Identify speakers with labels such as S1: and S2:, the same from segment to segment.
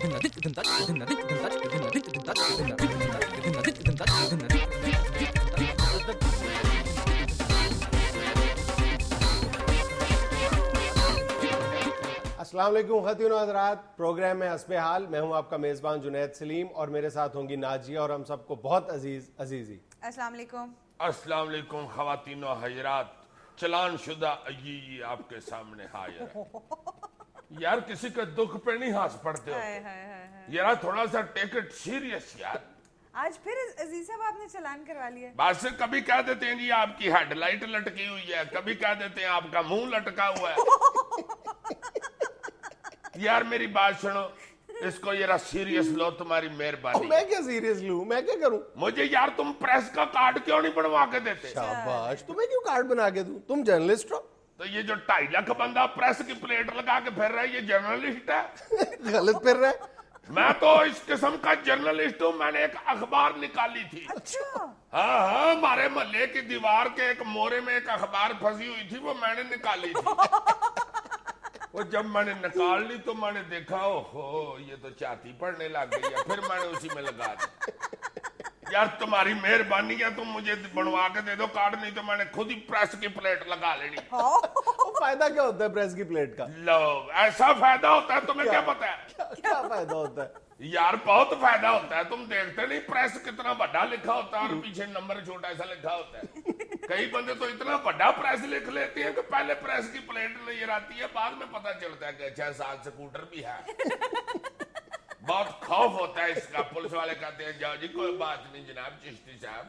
S1: السلام علیکم خواتین و حضرات، پروگرام ہے حسب حال. میں ہوں آپ کا میزبان جنید سلیم اور میرے ساتھ ہوں گی ناجیہ اور ہم سب کو بہت عزیزی.
S2: السلام علیکم.
S3: السلام علیکم خواتین و حضرات. چلان شدہ یہ آپ کے سامنے حاضر ہے. یار کسی کے دکھ پہ نہیں ہنس پڑتے ہو یار، تھوڑا سا ٹیک اٹ سیریس یار.
S2: آج پھر عزیز صاحب آپ نے چلان کروا لیا.
S3: بات سے کبھی کہہ دیتے ہیں جی آپ کی ہیڈ لائٹ لٹکی ہوئی ہے، کبھی کہہ دیتے ہیں آپ کا منہ لٹکا ہوا ہے. یار میری بات سنو، اس کو ذرا سیریس لو، تمہاری مہربانی.
S1: میں کیا سیریس لوں، میں کیا کروں؟
S3: مجھے یار تم پریس کا کارڈ کیوں نہیں بنوا کے دیتے؟
S1: شاباش، تمہیں کیوں کارڈ بنا کے دوں؟ تم جرنلسٹ ہو.
S3: تو یہ جو 2.5 لاکھ بندہ پریس کی پلیٹ لگا کے پھر رہا ہے، یہ جرنلسٹ ہے؟
S1: غلط پھر رہا ہے.
S3: میں تو اس قسم کا جرنلسٹ ہوں. میں نے ایک اخبار نکالی تھی.
S2: اچھا.
S3: ہاں ہمارے محلے کی دیوار کے ایک مورے میں ایک اخبار پھنسی ہوئی تھی، وہ میں نے نکالی تھی. وہ جب میں نے نکال لی تو میں نے دیکھا اوہو یہ تو چاتی پڑنے لگ گئی ہے، پھر میں نے اسی میں لگا دی. یار تمہاری مہربانی ہے، تم مجھے بنوا کے دے دو کارڈ، نہیں تو میں نے خود ہی پریس کی پلیٹ لگا لینی.
S1: فائدہ کیا ہوتا ہے پریس کی پلیٹ کا؟
S3: لو ایسا فائدہ ہوتا ہے، تمہیں کیا پتا ہے؟
S1: کیا فائدہ ہوتا ہے
S3: یار بہت فائدہ ہوتا ہے. تم دیکھتے نہیں پریس کتنا بڑا لکھا ہوتا ہے اور پیچھے نمبر چھوٹا ایسا لکھا ہوتا ہے. کئی بندے تو اتنا بڑا پریس لکھ لیتے ہیں کہ پہلے پریس کی پلیٹ نظر آتی ہے، بعد میں پتا چلتا ہے کہ اچھا ساتھ سکوٹر بھی ہے. بہت خوف ہوتا ہے اس کا. پولیس والے کہتے ہیں جاؤ جی کوئی بات نہیں جناب چشتی صاحب،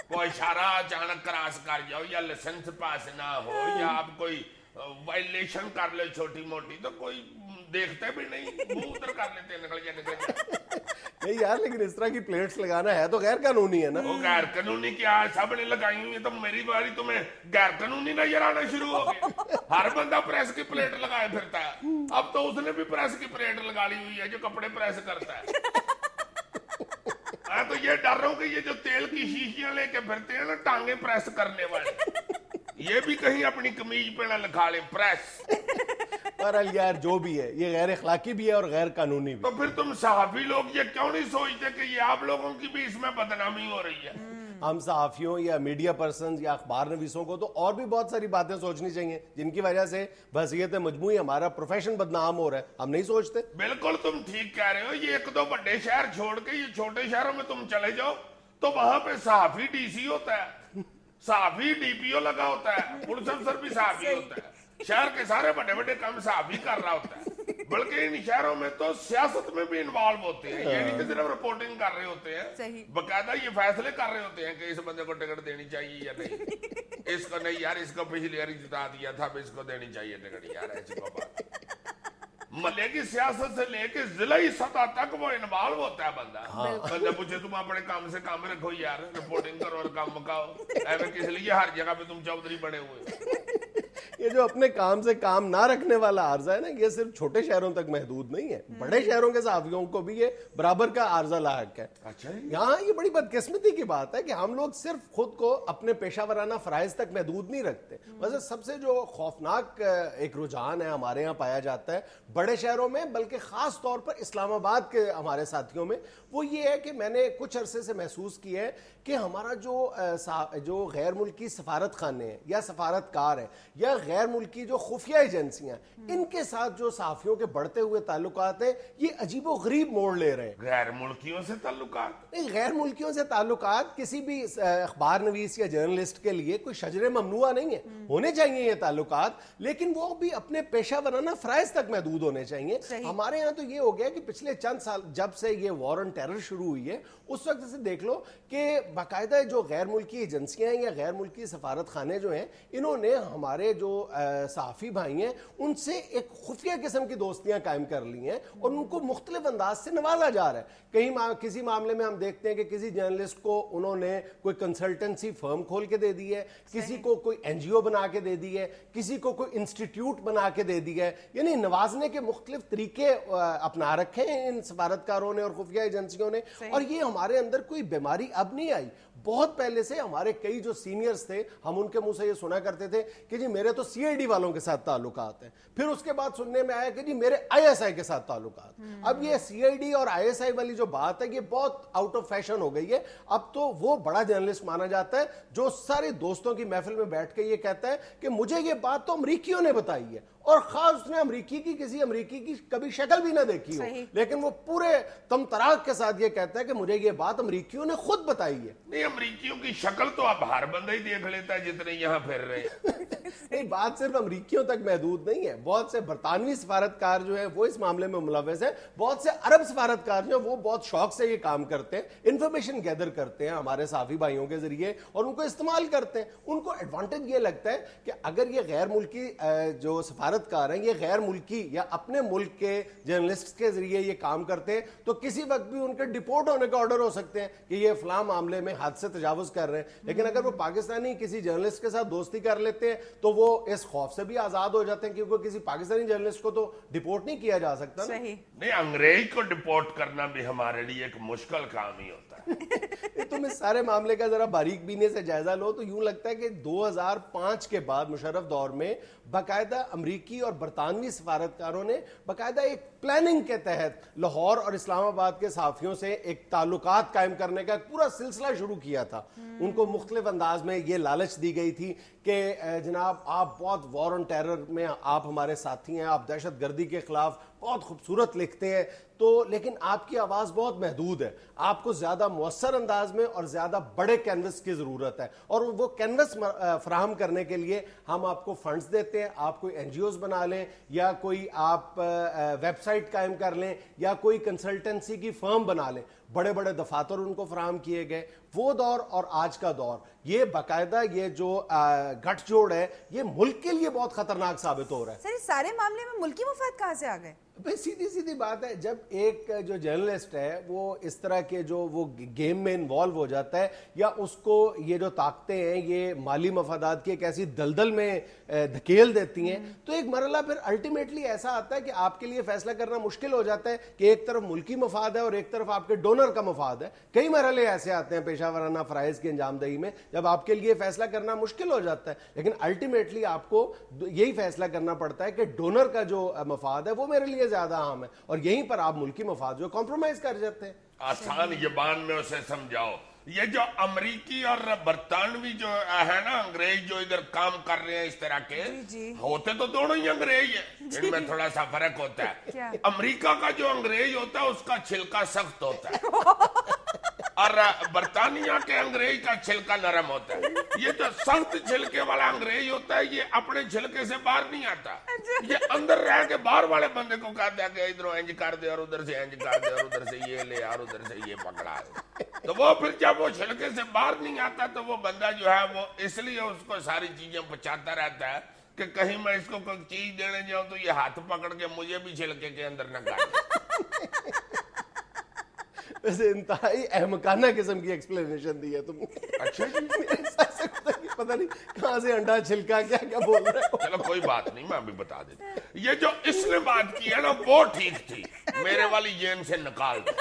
S3: کوئی اشارہ اچانک کراس کر جاؤ یا لائسنس پاس نہ ہو یا آپ کوئی وائلیشن کر لے چھوٹی موٹی تو کوئی دیکھتے بھی نہیں، منہ ادھر کر لیتے ہیں، نکل جائے.
S1: نہیں یار، لیکن اس طرح کی پلیٹس لگانا ہے تو غیر قانونی ہے نا.
S3: وہ غیر قانونی کیا ہے، سب نے لگائی ہوئی ہے، تو میری باری تمہیں غیر قانونی نظر آنا شروع ہو گیا. ہر بندہ پریس کی پلیٹ لگائے پھرتا ہے. اب تو اس نے بھی پریس کی پلیٹ لگا لی ہوئی ہے جو کپڑے پریس کرتا ہے. میں تو یہ ڈر رہا ہوں کہ یہ جو تیل کی شیشیاں لے کے پھرتے ہیں نا ٹانگیں پریس کرنے والے، یہ بھی کہیں اپنی قمیض پہ نہ لکھا لیں پریس.
S1: بہرحال یار جو بھی ہے یہ غیر اخلاقی بھی ہے اور غیر قانونی بھی.
S3: تو پھر تم صحافی لوگ یہ کیوں نہیں سوچتے کہ یہ آپ لوگوں کی بھی اس میں بدنامی ہو رہی ہے؟
S1: ہم صحافیوں یا میڈیا پرسنز یا اخبار نویسوں کو تو اور بھی بہت ساری باتیں سوچنی چاہیے جن کی وجہ سے بحثیت مجموعی ہمارا پروفیشن بدنام ہو رہا ہے. ہم نہیں سوچتے.
S3: بالکل تم ٹھیک کہہ رہے ہو. یہ ایک دو بڑے شہر چھوڑ کے یہ چھوٹے شہروں میں تم چلے جاؤ تو وہاں پہ صحافی ڈی سی ہوتا ہے، صحافی ڈی پی او لگا ہوتا ہے، پولیس افسر بھی صحافی ہوتا ہے. شہر کے سارے بڑے بڑے کام صحافی کر رہا ہوتا ہے. بلکہ ان شہروں میں تو سیاست میں بھی انوالو ہوتے ہیں. یہ نہیں کہ صرف رپورٹنگ کر رہے ہوتے ہیں، باقاعدہ یہ فیصلے کر رہے ہوتے ہیں کہ اس بندے کو ٹکٹ دینی چاہیے یا نہیں. اس کو نہیں یار، اس کو پچھلی بار جتا دیا تھا، اب اس کو دینی چاہیے ٹکٹ. یار ایسی کو بات محلے کی سیاست سے لے کے ضلعی سطح تک وہ انوالو ہوتا ہے بندہ. بندہ پوچھے تم اپنے کام سے کام رکھو یار، رپورٹنگ کرو اور کام مکاؤ. ایسے کس لیے ہر جگہ پہ تم چودھری بنے ہوئے.
S1: یہ جو اپنے کام سے کام نہ رکھنے والا عارضہ ہے نا، یہ صرف چھوٹے شہروں تک محدود نہیں ہے، بڑے شہروں کے صحافیوں کو بھی یہ برابر کا عارضہ لاحق ہے. یہاں یہ بڑی بدقسمتی کی بات ہے کہ ہم لوگ صرف خود کو اپنے پیشہ ورانہ فرائض تک محدود نہیں رکھتے. ویسے سب سے جو خوفناک ایک رجحان ہے ہمارے یہاں پایا جاتا ہے بڑے شہروں میں، بلکہ خاص طور پر اسلام آباد کے ہمارے ساتھیوں میں، وہ یہ ہے کہ میں نے کچھ عرصے سے محسوس کیا ہے کہ ہمارا جو غیر ملکی سفارت خانے ہیں یا سفارتکار ہیں یا غیر ملکی جو خفیہ ایجنسیاں ان کے ساتھ جو صحافیوں کے بڑھتے ہوئے تعلقات ہیں، یہ عجیب و غریب موڑ لے رہے ہیں.
S3: غیر ملکیوں سے تعلقات؟
S1: نہیں، غیر ملکیوں سے تعلقات کسی بھی اخبار نویس یا جرنلسٹ کے لیے کوئی شجر ممنوع نہیں ہے. ہونے چاہیے یہ تعلقات، لیکن وہ بھی اپنے پیشہ ورانہ فرائض تک محدود ہونے چاہیے. ہمارے یہاں تو یہ ہو گیا کہ پچھلے چند سال جب سے یہ وار آن ٹیرر شروع ہوئی ہے اس وقت سے دیکھ لو کہ باقاعدہ جو غیر ملکی ایجنسیاں ہیں یا غیر ملکی سفارت خانے جو ہیں، انہوں نے ہمارے جو صحافی بھائی ہیں ان سے ایک خفیہ قسم کی دوستیاں قائم کر لی ہیں اور ان کو مختلف انداز سے نوازا جا رہا ہے. کسی معاملے میں ہم دیکھتے ہیں کہ کسی جرنلسٹ کو انہوں نے کوئی کنسلٹنسی فرم کھول کے دے دی ہے، کسی کو کوئی این جی او بنا کے دے دی ہے، کسی کو کوئی انسٹیٹیوٹ بنا کے دے دی ہے. یعنی نوازنے کے مختلف طریقے اپنا رکھے ہیں ان سفارتکاروں نے اور خفیہ ایجنسیوں نے. اور یہ ہمارے اندر کوئی بیماری اب نہیں آئی، بہت پہلے سے ہمارے کئی جو سینئرز تھے ہم ان کے منہ سے یہ سنا کرتے تھے کہ جی میرے تو CID वालों के साथ ताल्लुकात हैं। फिर उसके बाद सुनने में आया कि जी मेरे ISI के साथ ताल्लुकात। अब ये CID और ISI वाली जो बात है ये बहुत आउट ऑफ फैशन हो गई है। अब तो वो बड़ा जर्नलिस्ट माना जाता है जो सारे दोस्तों की महफिल में बैठ के ये कहता है कि मुझे ये बात तो अमरीकियों ने बताई है, और खास उसने किसी अमरीकी की कभी शक्ल भी ना देखी हो, लेकिन वो पूरे तमतराक के साथ ये कहता है कि मुझे ये बात अमरीकियों ने खुद बताई है।
S3: नहीं, अमरीकियों की शक्ल तो अब हर बंदा ही देख लेता है जितने यहाँ फिर रहे हैं।
S1: नहीं, बात सिर्फ अमरीकियों तक महदूद नहीं है। बहुत से बरतानवी सफारतकार जो है वो इस मामले में मुलव्वस है। बहुत से अरब सफारतकार जो है वो बहुत शौक से ये काम करते हैं, इंफॉर्मेशन गैदर करते हैं हमारे साफी भाइयों के जरिए और उनको इस्तेमाल करते हैं। उनको एडवांटेज ये लगता है कि अगर ये गैर मुल्की जो सफारतकार हैं ये गैर मुल्की या अपने मुल्क के जर्नलिस्ट के जरिए ये काम करते हैं तो किसी वक्त भी उनके डिपोर्ट होने का ऑर्डर हो सकते हैं कि ये फलां मामले में हद से तजावुज कर रहे हैं। लेकिन अगर वो पाकिस्तानी किसी जर्नलिस्ट के साथ दोस्ती कर लेते हैं तो वो इस खौफ से भी आजाद हो जाते हैं क्योंकि किसी पाकिस्तानी जर्नलिस्ट को तो डिपोर्ट नहीं किया जा सकता ना।
S3: नहीं, अंग्रेज को डिपोर्ट करना भी हमारे लिए एक मुश्किल काम ही होता है।
S1: तुम इस सारे मामले का जरा बारीक बीने से जायजा लो तो यूं लगता है कि 2005 के बाद मुशर्रफ दौर में बाकायदा अमरीकी और बरतानवी सफारतकारों ने बाकायदा एक प्लानिंग के तहत लाहौर और इस्लामाबाद के सहाफियों से एक ताल्लुकात कायम करने का पूरा सिलसिला शुरू किया था। उनको मुख्तलिफ अंदाज में ये लालच दी गई थी कि जनाब आप बहुत वॉर ऑन टेरर में आप हमारे साथी हैं, आप दहशत गर्दी के खिलाफ बहुत खूबसूरत लिखते हैं, तो लेकिन आपकी आवाज़ बहुत महदूद है, आपको ज़्यादा मुअस्सर अंदाज में और ज़्यादा बड़े कैनवस की ज़रूरत है और वो कैनवस फराहम करने के लिए हम आपको फंड्स देते हैं। आप कोई NGOs बना लें या कोई आप वेबसाइट कायम कर लें या कोई कंसल्टेंसी की फर्म बना लें। बड़े बड़े दफातर उनको फराहम किए गए। वो दौर और आज का दौर ये बाकायदा ये जो गठजोड़ है ये मुल्क के लिए बहुत खतरनाक साबित हो रहा है।
S2: सर इस सारे मामले में मुल्की मुफाद कहाँ से आ गए?
S1: भाई सीधी सीधी बात है, जब एक जो जर्नलिस्ट है वो इस तरह के जो वो गेम में इन्वॉल्व हो जाता है या उसको ये जो ताकतें हैं ये माली मफादात की एक ऐसी दलदल में धकेल देती हैं तो एक मरला फिर अल्टीमेटली ऐसा आता है कि आपके लिए फैसला करना मुश्किल हो जाता है कि एक तरफ मुल्की मफाद है और एक तरफ आपके डोनर का मफाद है। कई मरहले ऐसे आते हैं पेशा वराना फ़राइज़ की अंजामदही में जब आपके लिए फैसला करना मुश्किल हो जाता है, लेकिन अल्टीमेटली आपको यही फैसला करना पड़ता है कि डोनर का जो मफाद है वो मेरे लिए ज्यादा अहम है और यहीं पर आप मुल्की मफाद जो कॉम्प्रोमाइज कर जाते हैं।
S3: आसान ज़बान में उसे समझाओ, ये जो अमरीकी और बरतानवी जो है ना अंग्रेज जो इधर काम कर रहे हैं इस तरह के होते तो दोनों ही अंग्रेज है, इनमें थोड़ा सा फर्क होता है। अमेरिका का जो अंग्रेज होता है उसका छिलका सख्त होता है और बरतानिया के अंग्रेज का छिलका नरम होता है। ये जो सख्त छिलके वाला अंग्रेज होता है ये अपने छिलके से बाहर नहीं आता, ये अंदर रह के बाहर वाले बंदे को कहता है कि इधरों इंज कर दे और उधर से इंज कर दे और उधर से ये ले और उधर से ये पकड़ा है। तो वो फिर जब वो छिलके से बाहर नहीं आता तो वो बंदा जो है वो इसलिए उसको सारी चीजें बचाता रहता है कि कहीं मैं इसको कोई चीज देने जाऊं तो ये हाथ पकड़ के मुझे भी छिलके के अंदर न गाड़े।
S1: वैसे इंतहाई अहमकाना किस्म की एक्सप्लेनेशन दी है तुमने।
S3: अच्छा जी,
S1: पता नहीं कहां से अंडा छिलका क्या क्या बोल रहे हो।
S3: चलो कोई बात नहीं, मैं अभी बता देता। ये जो इसने बात की है ना वो ठीक थी, मेरे वाली जेन से निकाल दो।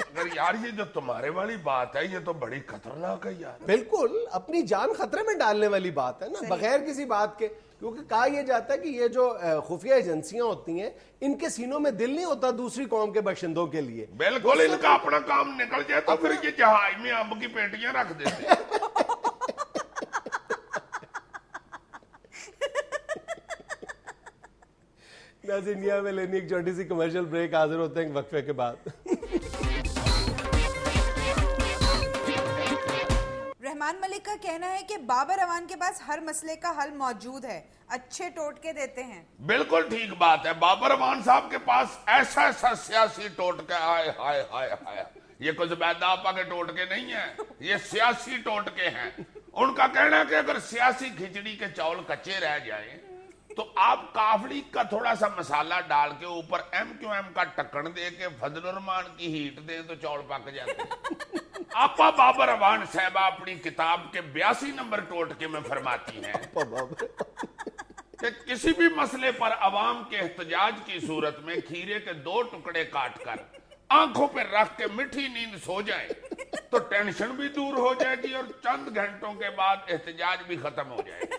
S3: अगर यार ये जो तुम्हारे वाली बात है ये तो बड़ी खतरनाक है यार।
S1: बिल्कुल अपनी जान खतरे में डालने वाली बात है ना बगैर किसी बात के, क्योंकि कहा यह जाता है कि ये जो खुफिया एजेंसियां होती हैं इनके सीनों में दिल नहीं होता दूसरी कौम के बशिंदों के लिए।
S3: बिल्कुल, इनका अपना काम निकल जाए तो फिर ये जहाज में अंब की पेटियां रख देते हैं।
S1: इंडिया में लेनी एक छोटी सी कमर्शियल ब्रेक, हाजिर होते हैं वक्फे के बाद।
S2: रहमान मलिक का कहना है कि बाबर अवान के पास हर मसले का हल मौजूद है, अच्छे टोटके देते हैं।
S3: बिल्कुल ठीक बात है, बाबर अवान साहब के पास ऐसा ऐसा सियासी टोटका, हाय हाय हाय हाय, ये कुछ बैदा आपा के टोटके नहीं है, ये सियासी टोटके हैं। उनका कहना है कि अगर सियासी खिचड़ी के चावल कच्चे रह जाएं तो आप काफड़ी का थोड़ा सा मसाला डाल के ऊपर MQM का ढक्कन दे के फजलुररहमान की हीट दें तो चौल पक जाते हैं। आपा बाबर अवान साहबा अपनी किताब के 82 नंबर टोटके में फरमाती हैं कि किसी भी मसले पर अवाम के एहतजाज की सूरत में खीरे के 2 टुकड़े काट कर आंखों पर रख के मीठी नींद सो जाए तो टेंशन भी दूर हो जाएगी और चंद घंटों के बाद एहतजाज भी खत्म हो जाएगा।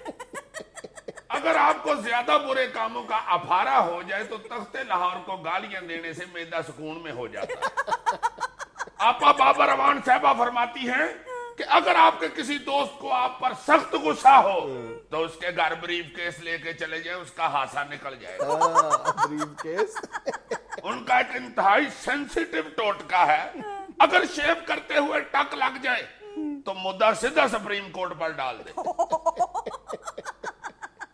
S3: اگر آپ کو زیادہ برے کاموں کا افارہ ہو جائے تو تخت لاہور کو گالیاں دینے سے معدہ سکون میں ہو جاتا ہے. آپا بابر امان صاحبہ فرماتی ہیں کہ اگر آپ کے کسی دوست کو آپ پر سخت غصہ ہو تو اس کے گھر بریف کیس لے کے چلے جائیں, اس کا ہاسا نکل جائے گا.
S1: بریف کیس
S3: ان کا ایک انتہائی سینسیٹیو ٹوٹکا ہے, اگر شیو کرتے ہوئے ٹک لگ جائے تو مدعا سیدھا سپریم کورٹ پر ڈال دے.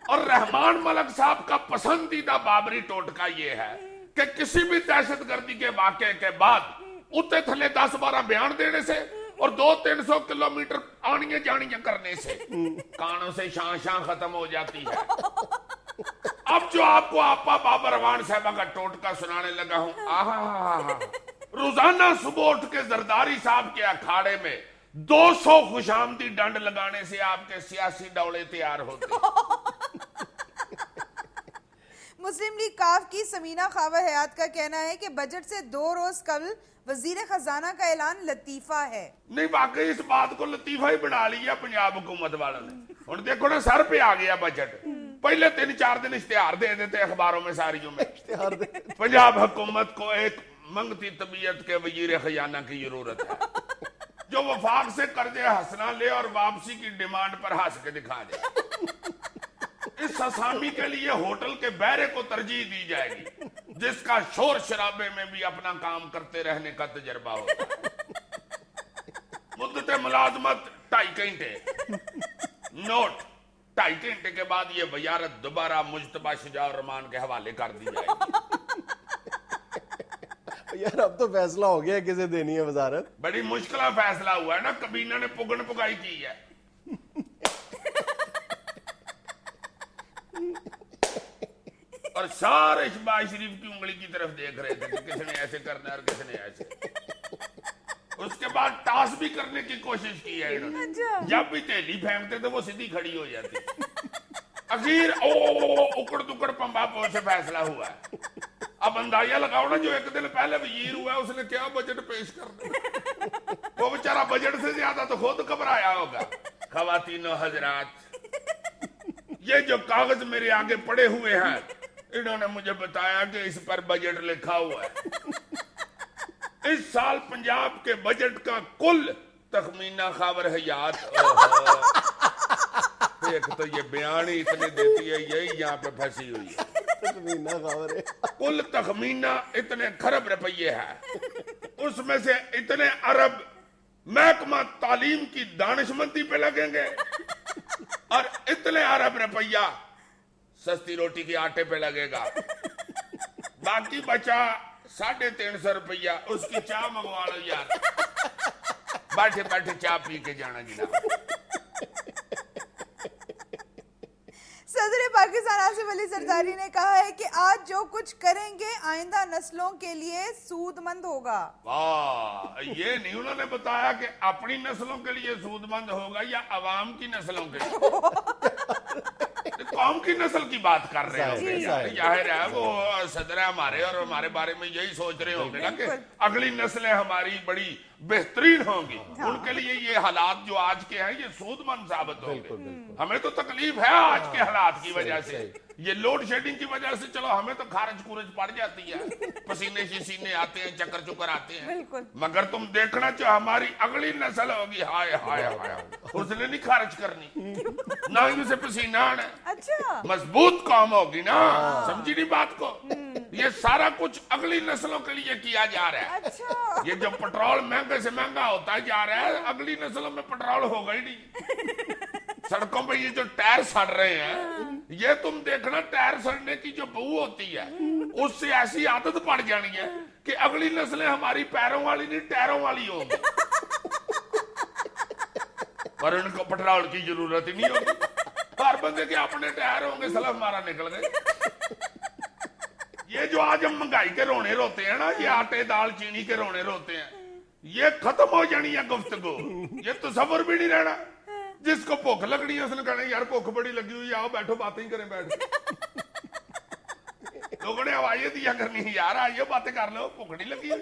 S3: اور رحمان ملک صاحب کا پسندیدہ بابری ٹوٹکا یہ ہے کہ کسی بھی دہشت گردی کے واقعے کے بعد اتنے تھلے 10-12 بیان دینے سے اور 200-300 کلومیٹر آنیاں جانیاں کرنے سے کانوں سے شان شان ختم ہو جاتی ہے. اب جو آپ کو آپا بابر امان صاحبہ کا ٹوٹکا سنانے لگا ہوں, روزانہ صبح اٹھ کے زرداری صاحب کے اکھاڑے میں 200 خوش آمدی ڈنڈ لگانے سے آپ کے سیاسی ڈولے تیار ہوتے.
S2: مسلم لیگ کاف کی سمینہ خاور حیات کا کہنا ہے کہ بجٹ سے 2 روز قبل وزیر خزانہ کا اعلان لطیفہ ہے. نہیں,
S3: واقعی اس بات کو لطیفہ ہی بنا لیا پنجاب حکومت والوں نے. ہن دیکھو نا, سر پہ آ گیا بجٹ. پہلے 3-4 دن اشتہار دے دیتے اخباروں میں ساریوں میں. پنجاب حکومت کو ایک منگتی طبیعت کے وزیر خزانہ کی ضرورت ہے جو وفاق سے قرض ہنسنا لے اور واپسی کی ڈیمانڈ پر ہنس کے دکھا دے. اس اسامی کے لیے ہوٹل کے بیرے کو ترجیح دی جائے گی جس کا شور شرابے میں بھی اپنا کام کرتے رہنے کا تجربہ ہوتا ہے. مدت ملازمت 2.5 گھنٹے. نوٹ, 2.5 گھنٹے کے بعد یہ وزارت دوبارہ مجتبیٰ شجاع الرحمان کے حوالے کر دی جائے گی.
S1: یار اب تو فیصلہ ہو گیا کسے دینی ہے وزارت.
S3: بڑی مشکل فیصلہ ہوا ہے نا, کبینہ نے پگن پگائی کی ہے. اور سارے شہباز شریف کی انگلی کی طرف دیکھ رہے تھے کہ کسی نے ایسے کرنا ہے اور کسی نے ایسے. اس کے بعد ٹاس بھی کرنے کی کوشش کی ہے انہوں نے. جب بھی تیلی پھینکتے تھے وہ سیدھی کھڑی ہو جاتی. اخیر اکڑ دکڑ پمبا پور سے فیصلہ ہوا ہے. اب اندازہ لگاؤ نا, جو ایک دن پہلے وزیر ہوا ہے اس نے کیا بجٹ پیش کرنا. وہ بیچارہ بجٹ سے زیادہ تو خود گھبرایا ہوگا. خواتین و حضرات, یہ جو کاغذ میرے آگے پڑے ہوئے ہیں انہوں نے مجھے بتایا کہ اس پر بجٹ لکھا ہوا ہے. اس سال پنجاب کے بجٹ کا کل تخمینہ خاور حیات. ایک تو یہ بیان ہی اتنے دیتی ہے, یہی یہاں پہ پھنسی ہوئی ہے. کل تخمینہ اتنے خرب روپیے ہے, اس میں سے اتنے ارب محکمہ تعلیم کی دانشمندی پہ لگیں گے اور اتنے ارب روپیہ سستی روٹی کے آٹے پہ لگے گا. باقی بچا 350 روپیہ اس کی چاہ منگوا لو یار, بیٹھے بیٹھے چاہ پی کے جانا جناب.
S2: صدر پاکستان آصف علی زرداری نے کہا ہے کہ آج جو کچھ کریں گے آئندہ نسلوں کے لیے سود مند ہوگا.
S3: واہ, یہ نہیں انہوں نے بتایا کہ اپنی نسلوں کے لیے سود مند ہوگا یا عوام کی نسلوں کے لیے. قوم کی نسل کی بات کر رہے ہوں گے, ظاہر ہے وہ صدر ہمارے اور ہمارے بارے میں یہی سوچ رہے ہوں گے نا کہ اگلی نسلیں ہماری بڑی بہترین ہوں گی. ان کے لیے یہ حالات جو آج کے ہیں یہ سود مند ثابت ہوں گے. ہمیں تو تکلیف ہے آج کے حالات کی وجہ سے, یہ لوڈ شیڈنگ کی وجہ سے. چلو ہمیں تو خارج کورج پڑ جاتی ہے, پسینے شینے آتے ہیں, چکر چکر آتے ہیں, مگر تم دیکھنا چاہو ہماری اگلی نسل ہوگی, ہائے ہائے ہائے, اس نے نہیں خارج کرنی نہ ہی اسے پسینہ آنا. مضبوط قوم ہوگی نا, سمجھی نہیں بات کو. یہ سارا کچھ اگلی نسلوں کے لیے کیا جا رہا ہے. یہ جو پٹرول مہنگے سے مہنگا ہوتا جا رہا ہے, اگلی نسلوں میں پٹرول ہوگا ہی نہیں. سڑکوں پہ یہ جو ٹائر سڑ رہے ہیں, یہ تم دیکھنا ٹائر سڑنے کی جو بو ہوتی ہے اس سے ایسی عادت پڑ جانی ہے کہ اگلی نسلیں ہماری پیروں والی نہیں ٹائروں والی ہوگی, پر ان کو پٹرول کی ضرورت ہی نہیں ہوگی. ہر بندے کے اپنے ٹائر ہوں گے, سلف ہمارا نکل گئے. یہ جو آج ہم مہنگائی کے رونے روتے ہیں نا, یہ آٹے دال چینی کے رونے روتے ہیں, یہ ختم ہو جانی ہے گفتگو. یہ تصور بھی نہیں رہنا. جس کو بھوک لگنی ہے اس نے کہنا یار بھوک بڑی لگی ہوئی, آؤ بیٹھو باتیں ہی کریں بیٹھ. लोगों ने हवाइयां दिया करनी है यार, आइए बातें कर लो, भूख नहीं लगी हुई?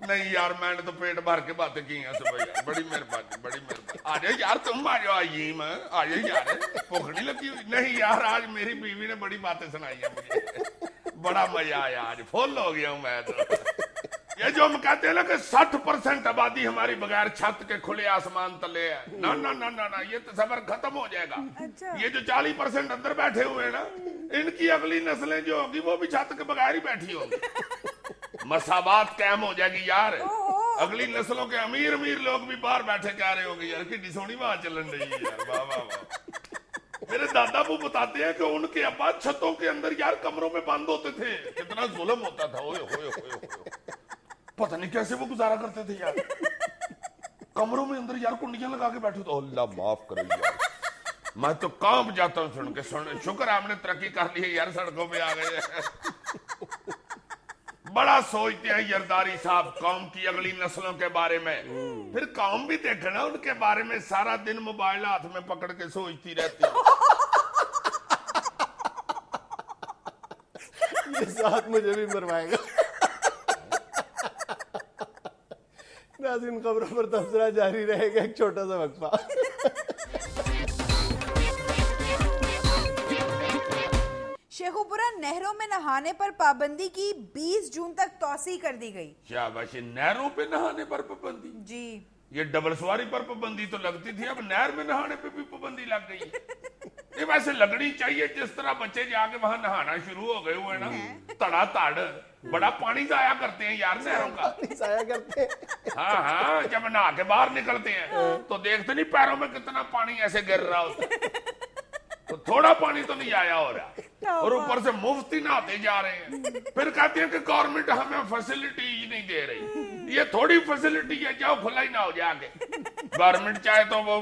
S3: नहीं यार मैंने तो पेट भर के बातें की हैं सुबह यार, बड़ी मेहरबानी बड़ी मेहरबानी। आ जाओ यार तुम, आ जाओ आइम, आ जाओ यार, भूख नहीं लगी हुई? नहीं यार आज मेरी बीवी ने बड़ी बातें सुनाई है मुझे, बड़ा मजा आया, आज फुल हो गया हूं मैं तो। ये जो हम कहते हैं ना कि 60% आबादी हमारी बगैर छत के खुले आसमान तले है, ना ना ना ना ना, ये तस्वर खत्म हो जाएगा।
S2: अच्छा।
S3: ये जो 40% अंदर बैठे हुए हैं ना, इनकी अगली नस्लें जो होगी वो भी छत के बगैर ही बैठी होंगी, मसावात कायम हो जाएगी यार। अगली नस्लों के अमीर अमीर लोग भी बाहर बैठे कह रहे होंगे यार कितनी सोहनी बात चलन रही है यार, वाह वाह वाह। मेरे दादा वो बताते हैं कि उनके अब्बा छतों के अंदर यार कमरों में बंद होते थे, कितना जुल्म होता था, ओए होए होए होए, पता नहीं कैसे वो गुजारा करते थे यार, कमरों में अंदर यार कुंडियां लगा के बैठे। तो अल्लाह माफ करे यार, मैं तो कांप जाता हूँ सुन के। शुक्र आपने तरक्की कर ली है यार, सड़कों पे आ गए। बड़ा सोचते हैं जरदारी साहब कौम की अगली नस्लों के बारे में, फिर कौम भी देखे ना उनके बारे में, सारा दिन मोबाइल हाथ में पकड़ के सोचती रहती है।
S1: ये साथ मुझे भी मरवाएगा। नाज़रीन खबरों पर तबसरा जारी रहेगा, एक छोटा सा वक्फा।
S2: शेखुपुरा नहरों में नहाने पर पाबंदी की 20 जून तक तौसी कर दी गई।
S3: शाबाश, नहरों पे नहाने पर पाबंदी?
S2: जी,
S3: ये डबल सवारी पर पाबंदी तो लगती थी, अब नहर में नहाने पे भी पाबंदी लग गई है। ये वैसे लगनी चाहिए, जिस तरह बच्चे जाके वहां नहाना शुरू हो गए हुए ना, तड़ा तड़, बड़ा पानी जाया करते हैं यार नहरों का,
S1: जाया करते हैं।
S3: हाँ हाँ, जब नहा के बाहर निकलते हैं तो देखते नहीं पैरों में कितना पानी ऐसे गिर रहा होता है, तो थोड़ा पानी तो नहीं आया हो रहा, और ऊपर से मुफ्त ही नहाते जा रहे हैं। फिर कहते हैं कि गवर्नमेंट हमें फैसिलिटी ही नहीं दे रही। ये थोड़ी फैसिलिटी है, जाओ खुला ही ना हो जाके। गवर्नमेंट चाहे तो वो